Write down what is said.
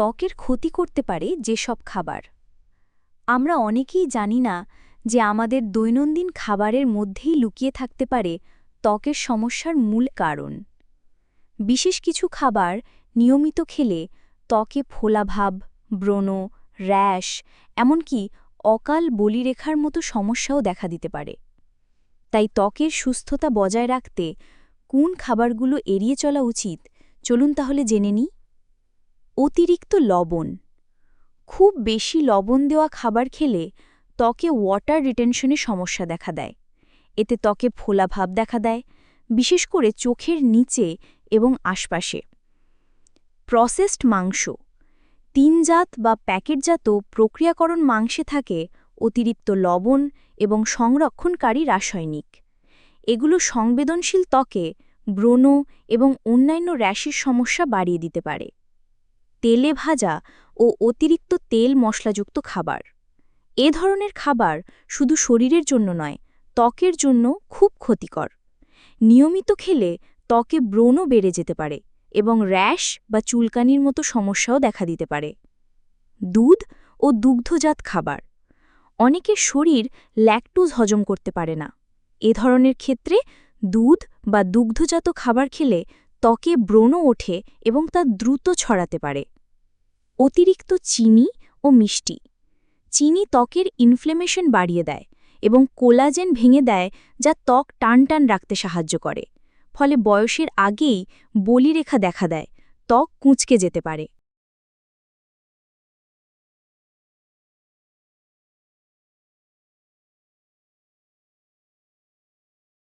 ত্বকের ক্ষতি করতে পারে যেসব খাবার। আমরা অনেকেই জানি না যে আমাদের দৈনন্দিন খাবারের মধ্যেই লুকিয়ে থাকতে পারে ত্বকের সমস্যার মূল কারণ। বিশেষ কিছু খাবার নিয়মিত খেলে ত্বকে ফোলাভাব, ব্রণ, র্যাশ, এমনকি অকাল বলিরেখার মতো সমস্যাও দেখা দিতে পারে। তাই ত্বকের সুস্থতা বজায় রাখতে কোন খাবারগুলো এড়িয়ে চলা উচিত, চলুন তাহলে জেনে নিই। অতিরিক্ত লবণ। খুব বেশি লবণ দেওয়া খাবার খেলে ত্বকে ওয়াটার রিটেনশনের সমস্যা দেখা দেয়। এতে ত্বকে ফোলাভাব দেখা দেয়, বিশেষ করে চোখের নিচে এবং আশপাশে। প্রসেসড মাংস। তিনজাত বা প্যাকেটজাত প্রক্রিয়াকরণ মাংসে থাকে অতিরিক্ত লবণ এবং সংরক্ষণকারী রাসায়নিক। এগুলো সংবেদনশীল ত্বকে ব্রণ এবং অন্যান্য র্যাশের সমস্যা বাড়িয়ে দিতে পারে। তেলে ভাজা ও অতিরিক্ত তেল মশলাযুক্ত খাবার। এ ধরনের খাবার শুধু শরীরের জন্য নয়, ত্বকের জন্য খুব ক্ষতিকর। নিয়মিত খেলে ত্বকে ব্রণ বেড়ে যেতে পারে এবং র্যাশ বা চুলকানির মতো সমস্যাও দেখা দিতে পারে। দুধ ও দুগ্ধজাত খাবার। অনেকের শরীর ল্যাকটোজ হজম করতে পারে না। এ ধরনের ক্ষেত্রে দুধ বা দুগ্ধজাত খাবার খেলে ত্বকে ব্রণ ওঠে এবং তা দ্রুত ছড়াতে পারে। অতিরিক্ত চিনি ও মিষ্টি। চিনি ত্বকের ইনফ্লেমেশন বাড়িয়ে দেয় এবং কোলাজেন ভেঙে দেয়, যা ত্বক টানটান রাখতে সাহায্য করে। ফলে বয়সের আগেই বলিরেখা দেখা দেয়, ত্বক কুঁচকে যেতে পারে।